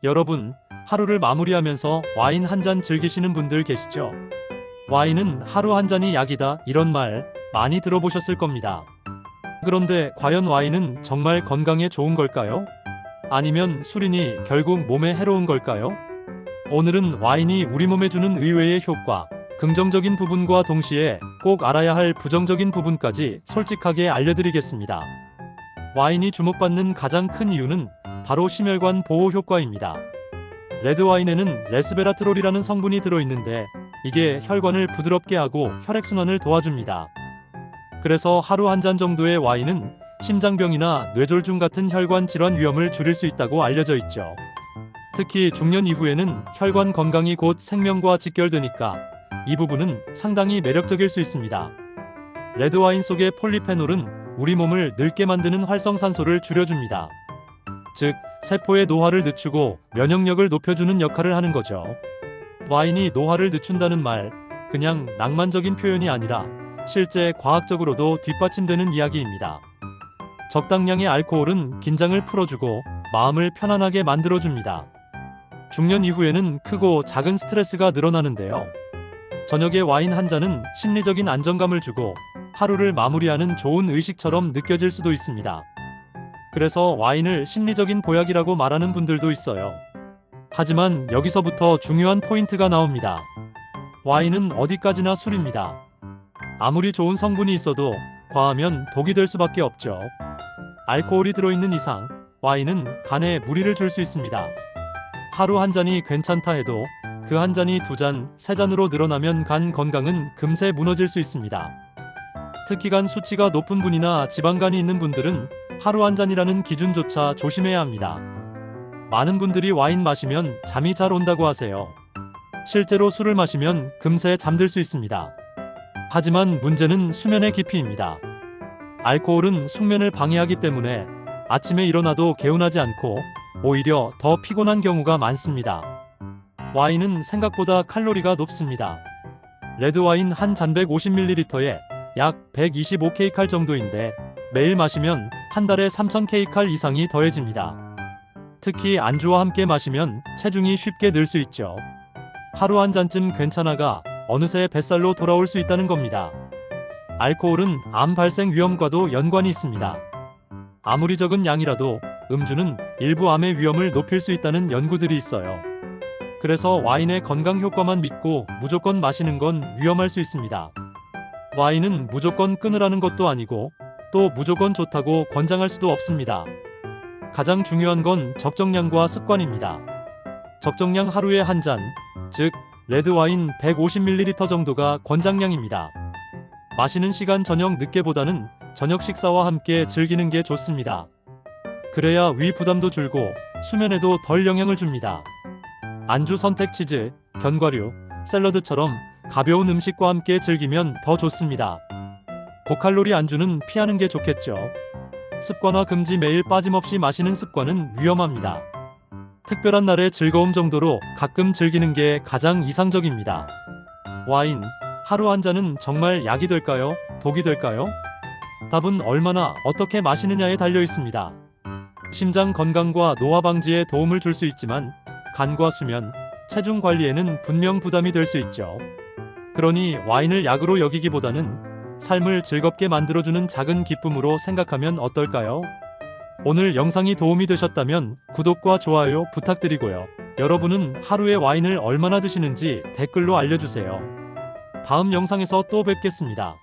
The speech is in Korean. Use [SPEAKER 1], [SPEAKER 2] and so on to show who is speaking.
[SPEAKER 1] 여러분, 하루를 마무리하면서 와인 한 잔 즐기시는 분들 계시죠? 와인은 하루 한 잔이 약이다, 이런 말 많이 들어보셨을 겁니다. 그런데 과연 와인은 정말 건강에 좋은 걸까요? 아니면 술이니 결국 몸에 해로운 걸까요? 오늘은 와인이 우리 몸에 주는 의외의 효과, 긍정적인 부분과 동시에 꼭 알아야 할 부정적인 부분까지 솔직하게 알려드리겠습니다. 와인이 주목받는 가장 큰 이유는 바로 심혈관 보호 효과입니다. 레드와인에는 레스베라트롤이라는 성분이 들어있는데 이게 혈관을 부드럽게 하고 혈액순환을 도와줍니다. 그래서 하루 한 잔 정도의 와인은 심장병이나 뇌졸중 같은 혈관 질환 위험을 줄일 수 있다고 알려져 있죠. 특히 중년 이후에는 혈관 건강이 곧 생명과 직결되니까 이 부분은 상당히 매력적일 수 있습니다. 레드와인 속의 폴리페놀은 우리 몸을 늙게 만드는 활성산소를 줄여줍니다. 즉, 세포의 노화를 늦추고 면역력을 높여주는 역할을 하는 거죠. 와인이 노화를 늦춘다는 말, 그냥 낭만적인 표현이 아니라 실제 과학적으로도 뒷받침되는 이야기입니다. 적당량의 알코올은 긴장을 풀어주고 마음을 편안하게 만들어줍니다. 중년 이후에는 크고 작은 스트레스가 늘어나는데요. 저녁에 와인 한 잔은 심리적인 안정감을 주고 하루를 마무리하는 좋은 의식처럼 느껴질 수도 있습니다. 그래서 와인을 심리적인 보약이라고 말하는 분들도 있어요. 하지만 여기서부터 중요한 포인트가 나옵니다. 와인은 어디까지나 술입니다. 아무리 좋은 성분이 있어도 과하면 독이 될 수밖에 없죠. 알코올이 들어있는 이상 와인은 간에 무리를 줄 수 있습니다. 하루 한 잔이 괜찮다 해도 그 한 잔이 두 잔, 세 잔으로 늘어나면 간 건강은 금세 무너질 수 있습니다. 특히 간 수치가 높은 분이나 지방간이 있는 분들은 하루 한 잔이라는 기준조차 조심해야 합니다. 많은 분들이 와인 마시면 잠이 잘 온다고 하세요. 실제로 술을 마시면 금세 잠들 수 있습니다. 하지만 문제는 수면의 깊이입니다. 알코올은 숙면을 방해하기 때문에 아침에 일어나도 개운하지 않고 오히려 더 피곤한 경우가 많습니다. 와인은 생각보다 칼로리가 높습니다. 레드와인 한 잔 150ml에 약 125kcal 정도인데 매일 마시면 한 달에 3000kcal 이상이 더해집니다. 특히 안주와 함께 마시면 체중이 쉽게 늘 수 있죠. 하루 한 잔쯤 괜찮아가 어느새 뱃살로 돌아올 수 있다는 겁니다. 알코올은 암 발생 위험과도 연관이 있습니다. 아무리 적은 양이라도 음주는 일부 암의 위험을 높일 수 있다는 연구들이 있어요. 그래서 와인의 건강 효과만 믿고 무조건 마시는 건 위험할 수 있습니다. 와인은 무조건 끊으라는 것도 아니고 또 무조건 좋다고 권장할 수도 없습니다. 가장 중요한 건 적정량과 습관입니다. 적정량 하루에 한 잔, 즉 레드와인 150ml 정도가 권장량입니다. 마시는 시간 저녁 늦게보다는 저녁 식사와 함께 즐기는 게 좋습니다. 그래야 위 부담도 줄고 수면에도 덜 영향을 줍니다. 안주 선택 치즈, 견과류, 샐러드처럼 가벼운 음식과 함께 즐기면 더 좋습니다. 고칼로리 안주는 피하는 게 좋겠죠. 습관화 금지 매일 빠짐없이 마시는 습관은 위험합니다. 특별한 날의 즐거움 정도로 가끔 즐기는 게 가장 이상적입니다. 와인, 하루 한 잔은 정말 약이 될까요? 독이 될까요? 답은 얼마나 어떻게 마시느냐에 달려 있습니다. 심장 건강과 노화 방지에 도움을 줄 수 있지만 간과 수면, 체중 관리에는 분명 부담이 될 수 있죠. 그러니 와인을 약으로 여기기보다는 삶을 즐겁게 만들어주는 작은 기쁨으로 생각하면 어떨까요? 오늘 영상이 도움이 되셨다면 구독과 좋아요 부탁드리고요. 여러분은 하루에 와인을 얼마나 드시는지 댓글로 알려주세요. 다음 영상에서 또 뵙겠습니다.